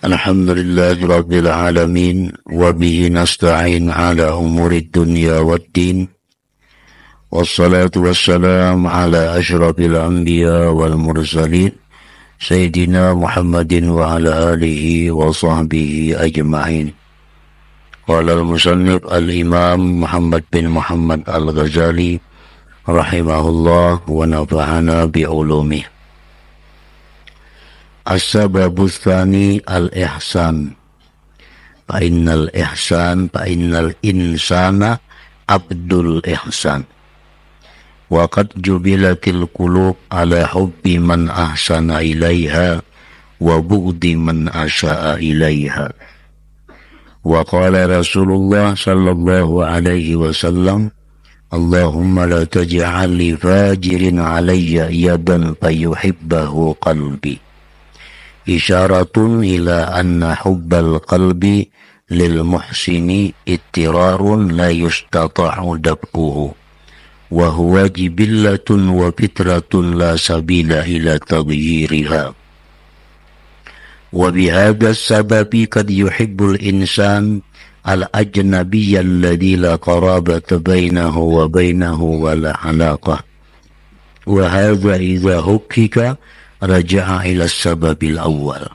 Alhamdulillahi Rabbil Alamin. Wabihi nasta'in ala umuri dunya waddin. Wassalatu wassalam ala ashrafil anbiya wal mursalin Sayyidina Muhammadin wa ala alihi wa sahbihi ajma'in. Qala al-musannif al-imam Muhammad bin Muhammad al-Ghazali rahimahullah wa nafa'ana bi'ulumih. As-sababu tsani al-ihsan. Fa'innal insana abdul ihsan. Wa qad jubilatil qulub ala hubbi man ahsana ilaiha wa bughdi man asya'a ilaiha. Wa qala Rasulullah sallallahu alaihi wasallam, Allahumma la taj'al li fajirin alayya yadan fayuhibbahu qalbi. Isyaratun ila anna hubbal qalbi lil muhsini ittirarun la yustata'u dab'uhu wa huwa jibillatun wa fitratun la sabila ila taghyiriha wa bihadha sababi kad yuhibbul insan al-ajnabiyya alladhi la qarabata bainahu wa bainahu wa la alaqah wa hadha idha hukkika raja'a ila sababil awal.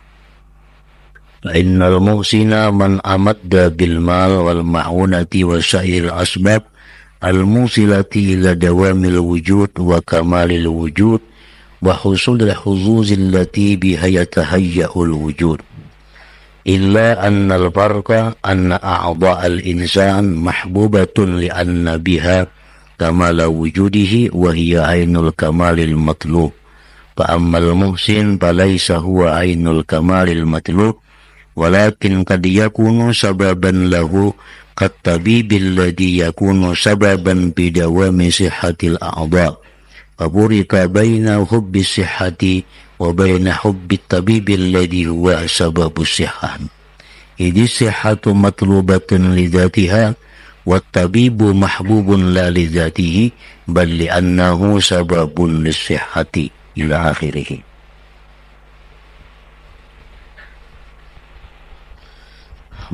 Fa'innal muhsina man amadda bil mal wal ma'unati wa sa'ir asbab al-musilati ila dawamil wujud wa kamalil wujud wa husulil huzuzil lati biha yatahayya'ul wujud. Illa anna al-farqa anna a'dha'al insan mahbubatun li anna biha kamala wujudihi wa hiya ainul kamalil matlub. Fa'ammal muhsin falaysa huwa ainul kamalil matlub walakin qad yakunu sababan lahu qad tabibil ladhi yakunu sababan bidawami sihhatil a'dha faburika baina hubbi sihhati wa baina hubbi tabibil ladhi huwa sababus sihhah idhi sihhatu matlubatun lidhatiha wat tabibu mahbubun la lidhatihi bal li'annahu sababun lisihhati ila akhirih.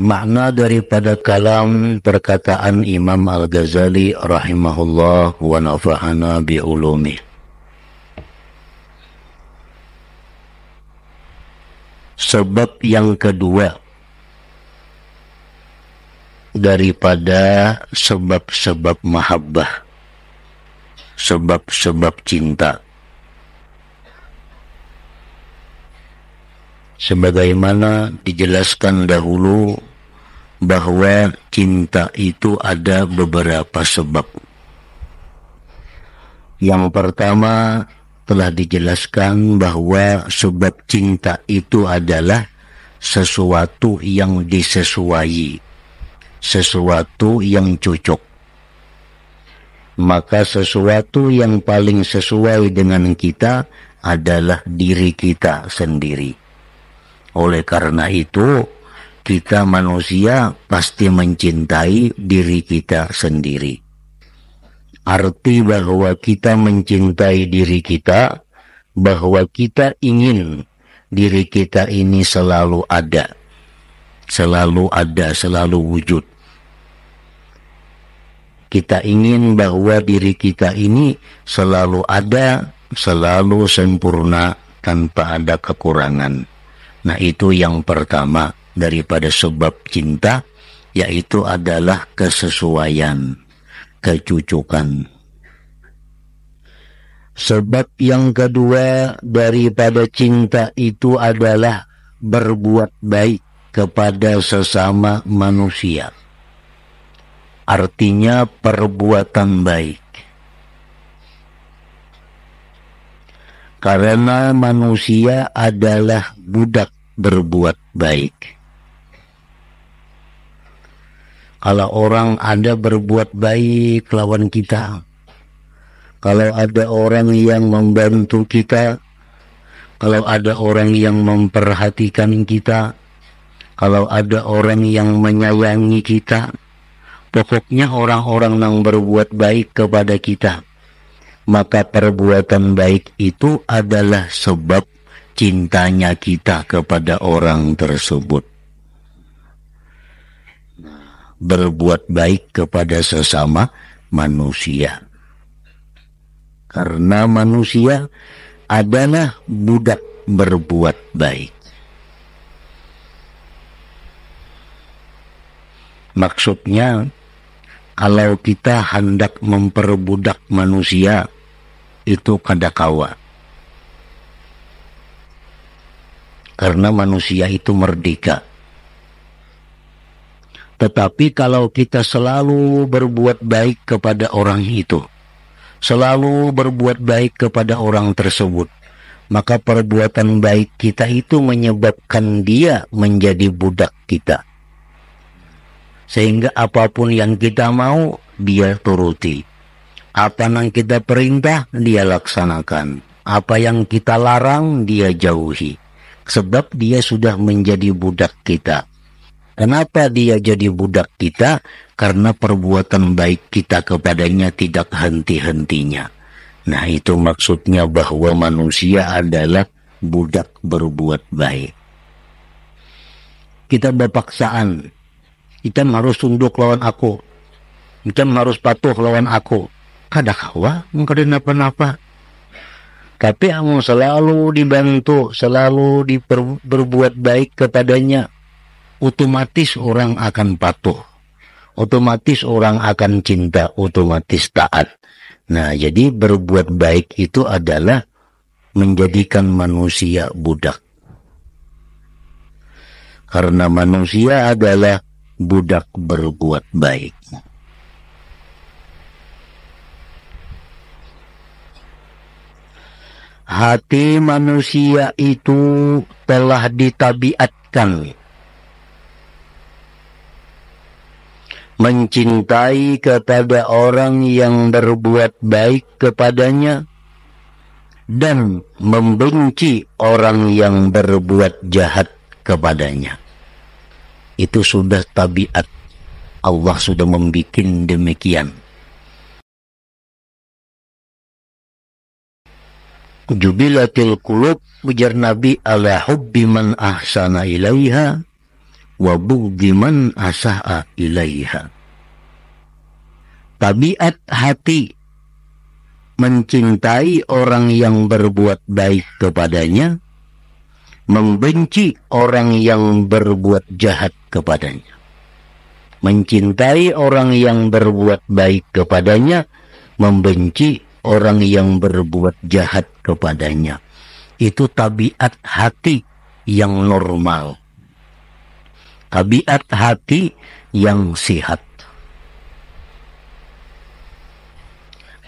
Makna daripada kalam perkataan Imam Al-Ghazali rahimahullah wa nafa'ana bi'ulumih. Sebab yang kedua daripada sebab-sebab mahabbah, sebab-sebab cinta, sebagaimana dijelaskan dahulu bahwa cinta itu ada beberapa sebab. Yang pertama telah dijelaskan bahwa sebab cinta itu adalah sesuatu yang disesuai, sesuatu yang cocok. Maka sesuatu yang paling sesuai dengan kita adalah diri kita sendiri. Oleh karena itu, kita manusia pasti mencintai diri kita sendiri. Arti bahwa kita mencintai diri kita, bahwa kita ingin diri kita ini selalu ada, selalu wujud. Kita ingin bahwa diri kita ini selalu ada, selalu sempurna, tanpa ada kekurangan. Nah, itu yang pertama daripada sebab cinta, yaitu adalah kesesuaian, kecucukan. Sebab yang kedua daripada cinta itu adalah berbuat baik kepada sesama manusia. Artinya perbuatan baik. Karena manusia adalah budak berbuat baik. Kalau orang ada berbuat baik lawan kita, kalau ada orang yang membantu kita, kalau ada orang yang memperhatikan kita, kalau ada orang yang menyayangi kita, pokoknya orang-orang yang berbuat baik kepada kita, maka perbuatan baik itu adalah sebab cintanya kita kepada orang tersebut. Berbuat baik kepada sesama manusia. Karena manusia adalah budak berbuat baik. Maksudnya, kalau kita hendak memperbudak manusia, itu kadakawa. Karena manusia itu merdeka. Tetapi kalau kita selalu berbuat baik kepada orang itu, selalu berbuat baik kepada orang tersebut, maka perbuatan baik kita itu menyebabkan dia menjadi budak kita. Sehingga apapun yang kita mau, dia turuti. Apa yang kita perintah, dia laksanakan. Apa yang kita larang, dia jauhi. Sebab dia sudah menjadi budak kita. Kenapa dia jadi budak kita? Karena perbuatan baik kita kepadanya tidak henti-hentinya. Nah, itu maksudnya bahwa manusia adalah budak berbuat baik. Kita berpaksaan. Kita harus tunduk lawan aku. Kita harus patuh lawan aku. Kadakawa, enggak ada napa-napa. Tapi kamu selalu dibantu, selalu berbuat baik kepadanya. Otomatis orang akan patuh, otomatis orang akan cinta, otomatis taat. Nah, jadi berbuat baik itu adalah menjadikan manusia budak. Karena manusia adalah budak berbuat baik. Hati manusia itu telah ditabiatkan mencintai kepada orang yang berbuat baik kepadanya dan membenci orang yang berbuat jahat kepadanya. Itu sudah tabiat. Allah sudah membuat demikian. Jubilatil qulub, ujar Nabi, ala hubbi man ahsana ilaiha wa bugdi man asa'a ilaiha. Tabiat hati mencintai orang yang berbuat baik kepadanya, membenci orang yang berbuat jahat kepadanya. Mencintai orang yang berbuat baik kepadanya, membenci orang yang berbuat jahat kepadanya. Itu tabiat hati yang normal. Tabiat hati yang sehat.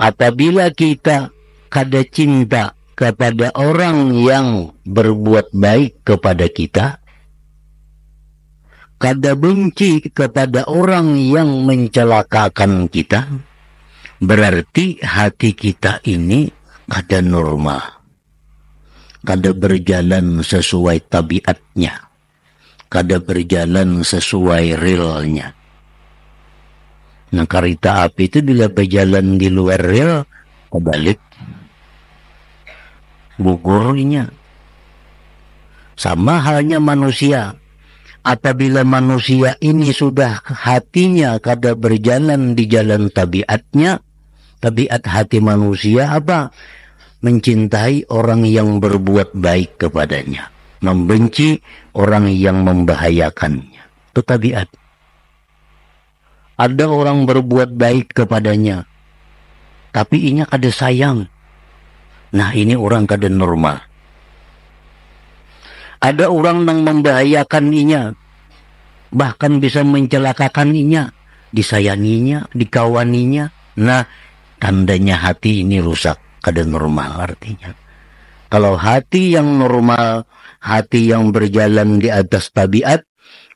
Apabila kita kada cinta kepada orang yang berbuat baik kepada kita, kada benci kepada orang yang mencelakakan kita, berarti hati kita ini kada normal, kada berjalan sesuai tabiatnya, kada berjalan sesuai realnya. Nah, kereta api itu bila berjalan di luar rel, kebalik, gugurnya. Sama halnya manusia. Apabila manusia ini sudah hatinya kada berjalan di jalan tabiatnya, tabiat hati manusia apa? Mencintai orang yang berbuat baik kepadanya, membenci orang yang membahayakannya. Itu tabiat. Ada orang berbuat baik kepadanya, tapi inya kada sayang. Nah, ini orang kada normal. Ada orang yang membahayakan inya, bahkan bisa mencelakakan inya, disayanginya, dikawaninya. Nah, tandanya hati ini rusak, kada normal artinya. Kalau hati yang normal, hati yang berjalan di atas tabiat,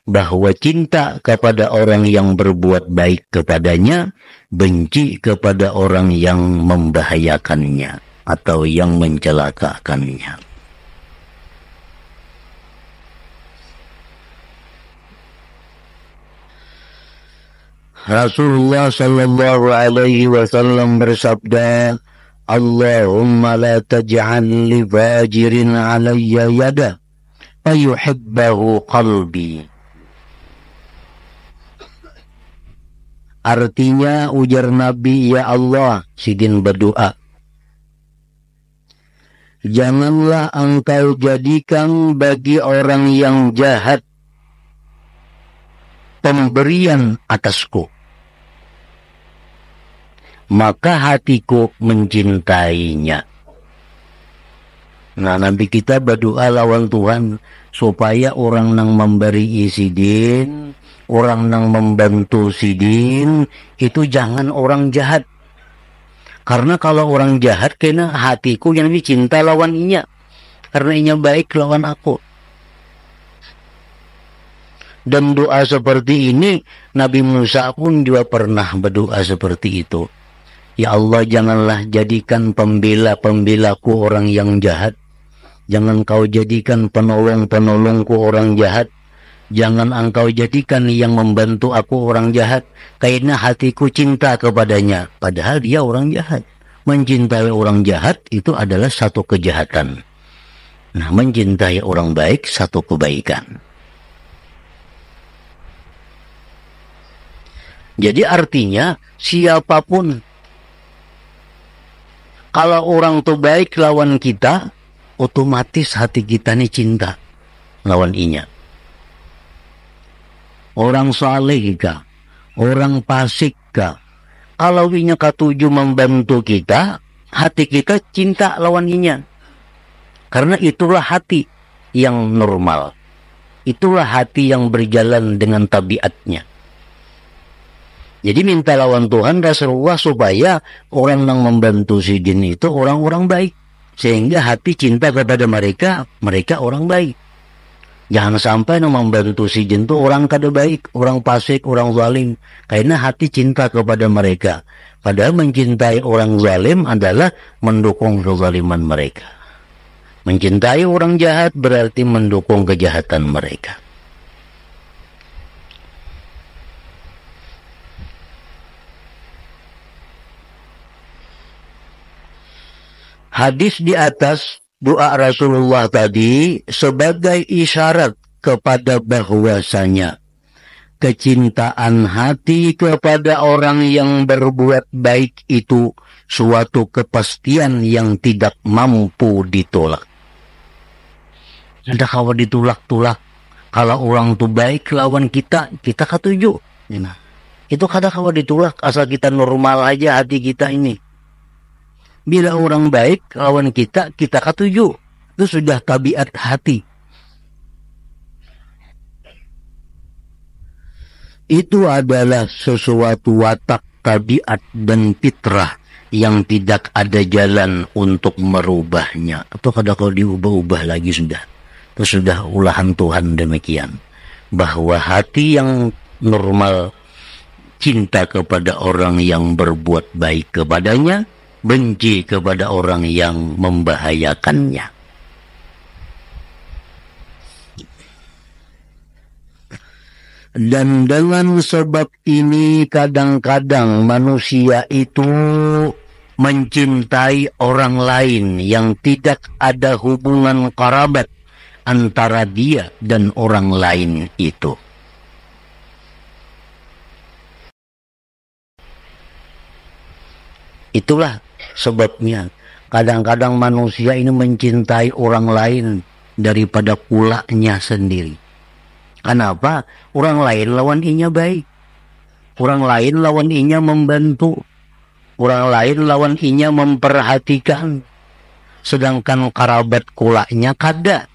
bahwa cinta kepada orang yang berbuat baik kepadanya, benci kepada orang yang membahayakannya atau yang mencelakakannya. Rasulullah sallallahu alaihi wasallam bersabda, Allahumma la taj'al li fajirin alayya yada fayuhibbahu qalbi. Artinya ujar Nabi, ya Allah, Sidin berdoa, janganlah engkau jadikan bagi orang yang jahat pemberian atasku, maka hatiku mencintainya. Nah, Nabi kita berdoa lawan Tuhan supaya orang nang memberi Sidin, orang nang membantu Sidin itu jangan orang jahat. Karena kalau orang jahat kena hatiku yang dicinta lawan inya, karena inya baik lawan aku. Dan doa seperti ini Nabi Musa pun juga pernah berdoa seperti itu. Ya Allah, janganlah jadikan pembela-pembelaku orang yang jahat. Jangan kau jadikan penolong-penolongku orang jahat. Jangan engkau jadikan yang membantu aku orang jahat, karena hatiku cinta kepadanya. Padahal dia orang jahat. Mencintai orang jahat itu adalah satu kejahatan. Nah, mencintai orang baik satu kebaikan. Jadi artinya siapapun, kalau orang itu baik lawan kita, otomatis hati kita nih cinta lawan inya. Orang saleh kah, orang fasik kah, kalau inya katuju membantu kita, hati kita cinta lawan inya. Karena itulah hati yang normal. Itulah hati yang berjalan dengan tabiatnya. Jadi minta lawan Tuhan Rasulullah supaya orang yang membantu Sidin itu orang-orang baik. Sehingga hati cinta kepada mereka, mereka orang baik. Jangan sampai yang membantu Sidin itu orang kada baik, orang fasik, orang zalim. Karena hati cinta kepada mereka. Padahal mencintai orang zalim adalah mendukung kezaliman mereka. Mencintai orang jahat berarti mendukung kejahatan mereka. Hadis di atas doa Rasulullah tadi sebagai isyarat kepada bahwasanya kecintaan hati kepada orang yang berbuat baik itu suatu kepastian yang tidak mampu ditolak. Ada kalau ditolak-tolak, kalau orang itu baik lawan kita, kita ketujuh. Nah, itu kada kalau ditolak, asal kita normal aja hati kita ini. Bila orang baik lawan kita, kita ketujuh. Itu sudah tabiat hati. Itu adalah sesuatu watak, tabiat, dan fitrah yang tidak ada jalan untuk merubahnya. Atau kalau diubah-ubah lagi sudah. Itu sudah ulahan Tuhan demikian. Bahwa hati yang normal cinta kepada orang yang berbuat baik kepadanya, benci kepada orang yang membahayakannya. Dan dengan sebab ini kadang-kadang manusia itu mencintai orang lain yang tidak ada hubungan kerabat antara dia dan orang lain itu. Itulah sebabnya kadang-kadang manusia ini mencintai orang lain daripada pulaknya sendiri. Kenapa? Orang lain lawan inya baik. Orang lain lawan inya membantu. Orang lain lawan inya memperhatikan. Sedangkan kerabat kulaknya kada.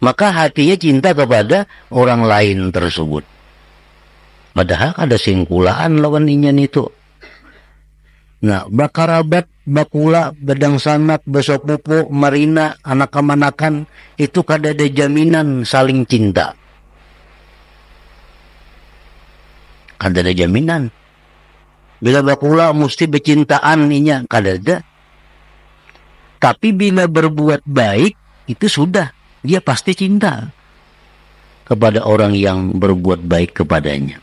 Maka hatinya cinta kepada orang lain tersebut. Padahal ada singkulaan lawan inyan itu. Nah, bakarabat, bakula, bedang sanak, besopupu, marina, anak kemanakan, itu kada ada jaminan saling cinta. Kada ada jaminan. Bila bakula mesti bercintaan inya, kada ada. Tapi bila berbuat baik, itu sudah. Dia pasti cinta kepada orang yang berbuat baik kepadanya.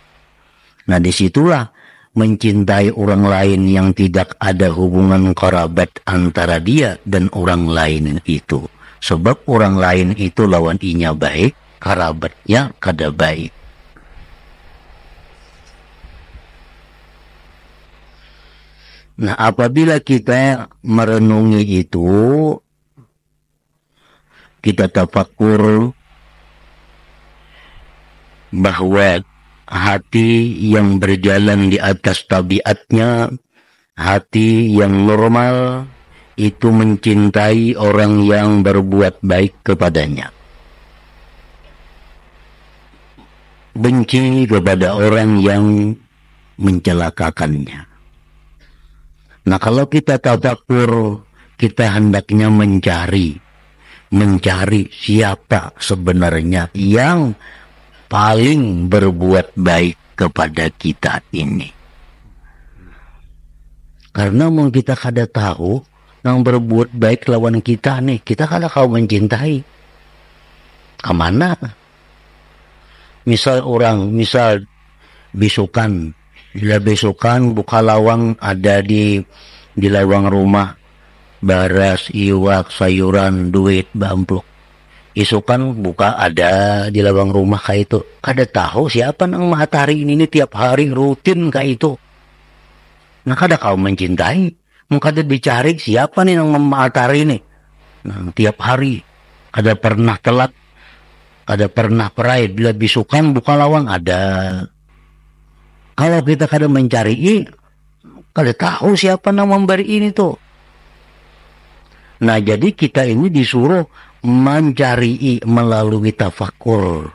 Nah, disitulah mencintai orang lain yang tidak ada hubungan kerabat antara dia dan orang lain itu. Sebab orang lain itu lawan inya baik, kerabatnya kada baik. Nah, apabila kita merenungi itu, kita tafakur bahwa hati yang berjalan di atas tabiatnya, hati yang normal, itu mencintai orang yang berbuat baik kepadanya. Benci kepada orang yang mencelakakannya. Nah, kalau kita tafakur, kita hendaknya mencari siapa sebenarnya yang paling berbuat baik kepada kita ini. Karena mau kita kada tahu yang berbuat baik lawan kita nih, kita kada kau mencintai. Kemana? Misal besokan, bila besokan buka lawang ada di lawang rumah, baras, iwak, sayuran, duit, bamplok. Isukan buka ada di lawang rumah kayak itu. Kada tahu siapa nang matahari ini tiap hari rutin kayak itu. Nah, kada kau mencintai. Kada dicari siapa nih nang matahari ini. Nah, tiap hari. Kada pernah telat. Kada pernah perai. Bila bisukan buka lawang ada. Kalau kita kada mencari, kada tahu siapa nang memberi ini tuh. Nah, jadi kita ini disuruh mencari melalui tafakur.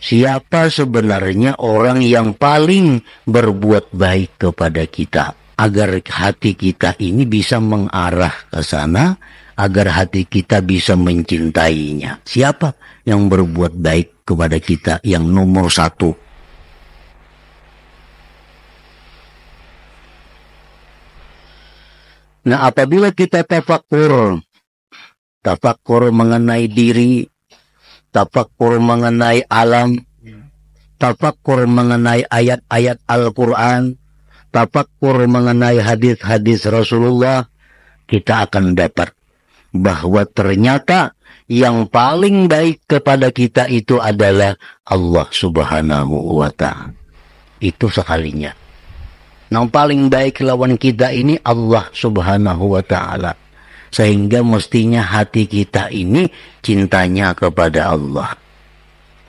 Siapa sebenarnya orang yang paling berbuat baik kepada kita, agar hati kita ini bisa mengarah ke sana, agar hati kita bisa mencintainya. Siapa yang berbuat baik kepada kita yang nomor satu? Nah, apabila kita tafakur mengenai diri, tafakur mengenai alam, tafakur mengenai ayat-ayat Al-Quran, tafakur mengenai hadis-hadis Rasulullah, kita akan dapat bahwa ternyata yang paling baik kepada kita itu adalah Allah Subhanahu wa Ta'ala. Itu sekalinya. Yang paling baik lawan kita ini Allah Subhanahu wa Ta'ala. Sehingga mestinya hati kita ini cintanya kepada Allah.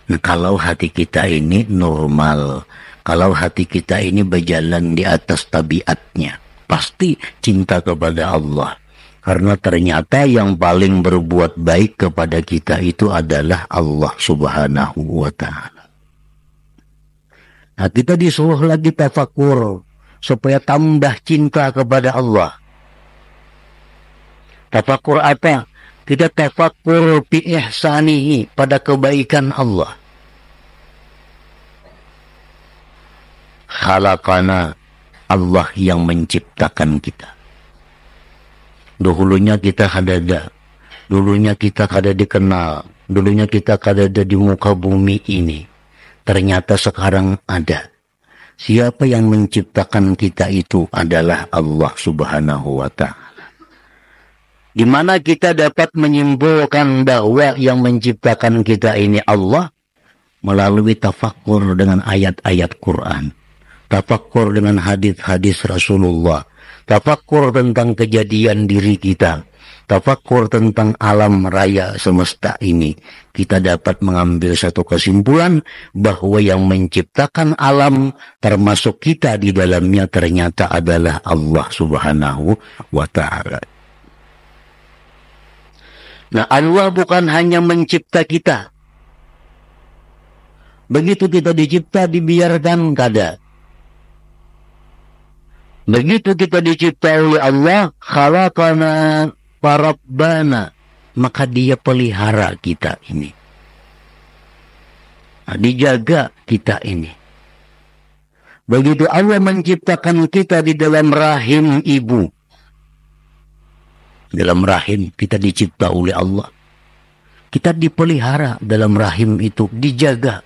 Nah, kalau hati kita ini normal, kalau hati kita ini berjalan di atas tabiatnya, pasti cinta kepada Allah. Karena ternyata yang paling berbuat baik kepada kita itu adalah Allah Subhanahu wa Ta'ala. Nah, kita disuruh lagi tafakur supaya tambah cinta kepada Allah. Tafakur apa? Kita tafakur bi ihsanihi, pada kebaikan Allah. Khalaqana, Allah yang menciptakan kita. Dahulunya kita kada ada. Dulunya kita kada dikenal. Dulunya kita kada ada di muka bumi ini. Ternyata sekarang ada. Siapa yang menciptakan kita itu adalah Allah Subhanahu wa Ta'ala. Di mana kita dapat menyimpulkan bahwa yang menciptakan kita ini Allah melalui tafakur dengan ayat-ayat Quran, tafakur dengan hadis-hadis Rasulullah, tafakur tentang kejadian diri kita, tafakur tentang alam raya semesta ini. Kita dapat mengambil satu kesimpulan bahwa yang menciptakan alam termasuk kita di dalamnya ternyata adalah Allah Subhanahu wa Ta'ala. Nah, Allah bukan hanya mencipta kita. Begitu kita dicipta dibiarkan kada. Begitu kita dicipta oleh Allah, khalaqana farabbana, maka dia pelihara kita ini. Nah, dijaga kita ini. Begitu Allah menciptakan kita di dalam rahim ibu. Dalam rahim kita dicipta oleh Allah. Kita dipelihara dalam rahim itu, dijaga.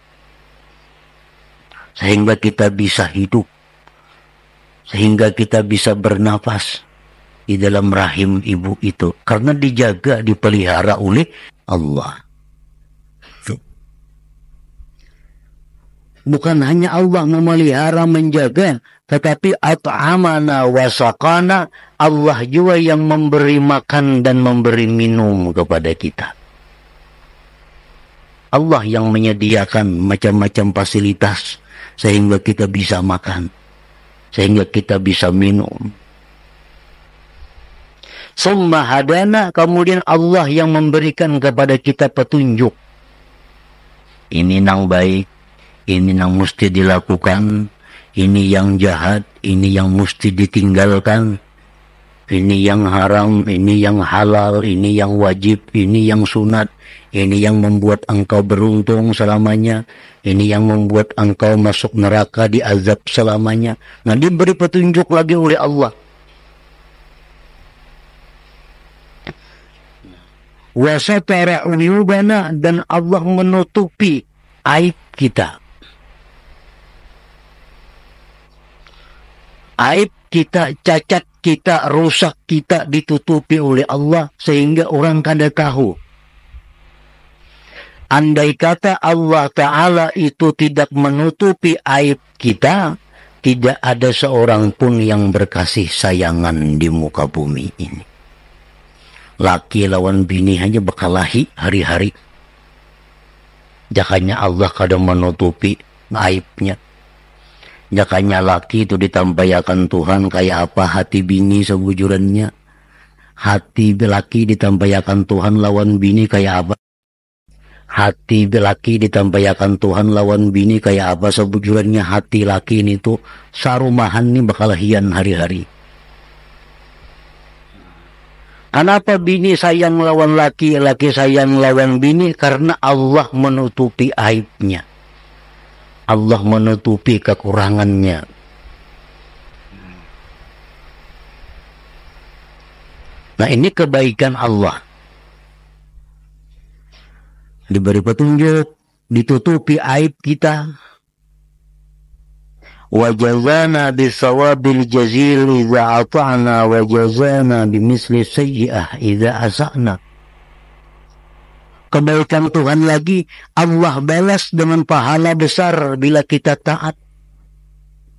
Sehingga kita bisa hidup. sehingga kita bisa bernafas di dalam rahim ibu itu, karena dijaga, dipelihara oleh Allah. Bukan hanya Allah memelihara, menjaga, tetapi at'amana wa saqana, Allah juga yang memberi makan dan memberi minum kepada kita. Allah yang menyediakan macam-macam fasilitas sehingga kita bisa makan, sehingga kita bisa minum. Summa hadana, kemudian Allah yang memberikan kepada kita petunjuk. Ini nang baik, ini yang mesti dilakukan, ini yang jahat, ini yang mesti ditinggalkan, ini yang haram, ini yang halal, ini yang wajib, ini yang sunat, ini yang membuat engkau beruntung selamanya, ini yang membuat engkau masuk neraka, diazab selamanya. Nah, diberi petunjuk lagi oleh Allah. Wa satara uyubana, dan Allah menutupi aib kita. Aib kita, cacat kita, rusak kita ditutupi oleh Allah sehingga orang kada tahu. Andai kata Allah Ta'ala itu tidak menutupi aib kita, tidak ada seorang pun yang berkasih sayangan di muka bumi ini. Laki lawan bini hanya berkelahi hari-hari. Jakanya Allah kadang menutupi aibnya. Jakanya laki itu ditampayakan Tuhan kayak apa hati bini sebujurannya. Hati laki ditampayakan Tuhan lawan bini kayak apa. Hati laki ditampayakan Tuhan lawan bini kayak apa sebujurannya. Hati laki ini tuh sarumahan nih berkelahian hari-hari. Kenapa bini sayang lawan laki, laki sayang lawan bini? Karena Allah menutupi aibnya. Allah menutupi kekurangannya. Nah, ini kebaikan Allah. Diberi petunjuk, ditutupi aib kita. وجزانا بالثواب الجزيل إذا أطعنا وجزانا بمثل السيئة إذا أسأنا. Kebaikan Tuhan lagi, Allah balas dengan pahala besar bila kita taat.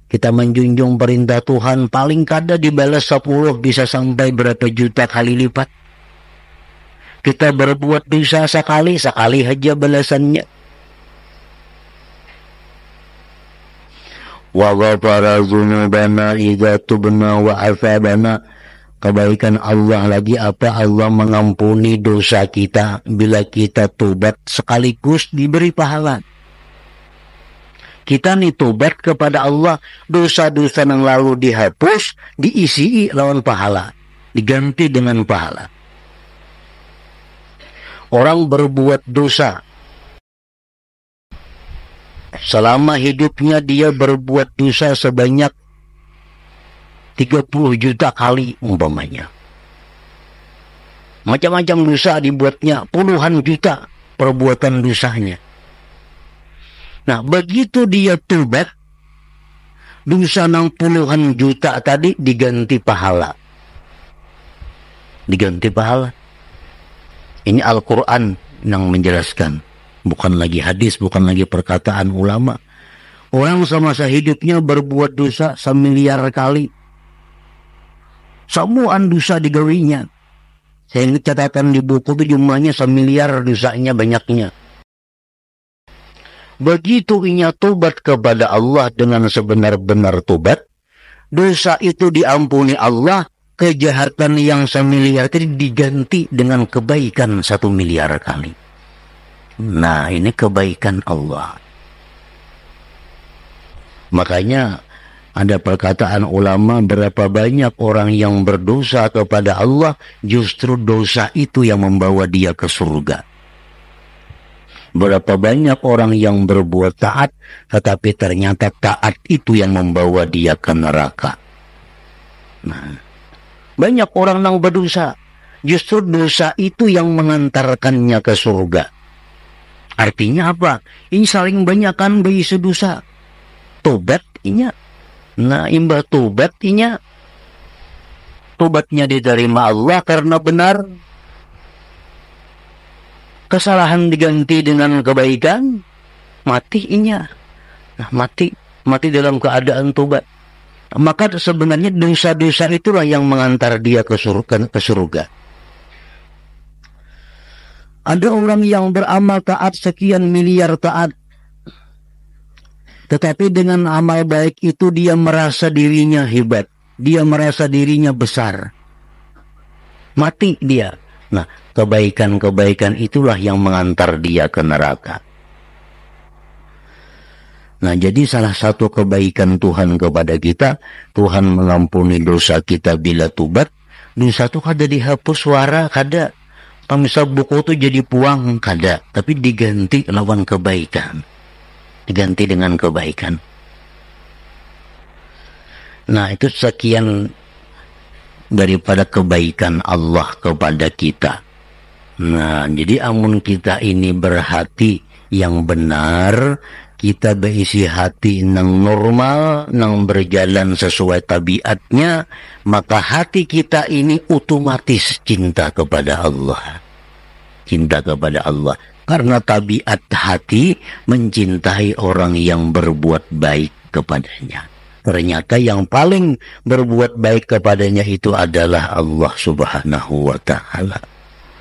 Kita menjunjung perintah Tuhan, paling kada dibalas 10, bisa sampai berapa juta kali lipat. Kita berbuat dosa sekali aja balasannya. Wa ghafara dzunubana idza tubna wa afabana. Kebaikan Allah lagi apa? Allah mengampuni dosa kita bila kita tobat, sekaligus diberi pahala. Kita nih tobat kepada Allah, dosa-dosa yang lalu dihapus, diisi lawan pahala, diganti dengan pahala. Orang berbuat dosa, selama hidupnya dia berbuat dosa sebanyak 30 juta kali umpamanya. Macam-macam dosa dibuatnya, puluhan juta perbuatan dosanya. Nah, begitu dia tobat, dosa nang puluhan juta tadi diganti pahala. Diganti pahala. Ini Al-Quran yang menjelaskan. Bukan lagi hadis, bukan lagi perkataan ulama. Orang semasa hidupnya berbuat dosa 1 miliar kali. Semua dosa digawinya. Sehingga catatan di buku itu jumlahnya 1 miliar dosanya banyaknya. Begitu inya tobat kepada Allah dengan sebenar-benar tobat, dosa itu diampuni Allah, kejahatan yang 1 miliar tadi diganti dengan kebaikan 1 miliar kali. Nah, ini kebaikan Allah. Makanya ada perkataan ulama, berapa banyak orang yang berdosa kepada Allah, justru dosa itu yang membawa dia ke surga. Berapa banyak orang yang berbuat taat, tetapi ternyata taat itu yang membawa dia ke neraka. Nah, banyak orang yang berdosa, justru dosa itu yang mengantarkannya ke surga. Artinya apa? Ini saling banyakkan bagi sedosa. Tobat inya. Nah, imbah tobatnya diterima Allah karena benar. Kesalahan diganti dengan kebaikan, matinya. Nah, mati dalam keadaan tobat. Maka sebenarnya dosa-dosa itulah yang mengantar dia ke surga. Ada orang yang beramal taat sekian miliar taat, tetapi dengan amal baik itu dia merasa dirinya hebat, dia merasa dirinya besar. Mati dia. Nah, kebaikan-kebaikan itulah yang mengantar dia ke neraka. Nah, jadi salah satu kebaikan Tuhan kepada kita, Tuhan mengampuni dosa kita bila tobat. Dosa itu kada dihapus suara, kada. Misal buku itu jadi puang, kada. Tapi diganti lawan kebaikan. Diganti dengan kebaikan. Nah, itu sekian daripada kebaikan Allah kepada kita. Nah, jadi amun kita ini berhati yang benar, kita berisi hati nang normal, nang berjalan sesuai tabiatnya, maka hati kita ini otomatis cinta kepada Allah. Cinta kepada Allah. Karena tabiat hati mencintai orang yang berbuat baik kepadanya. Ternyata yang paling berbuat baik kepadanya itu adalah Allah Subhanahu wa Ta'ala.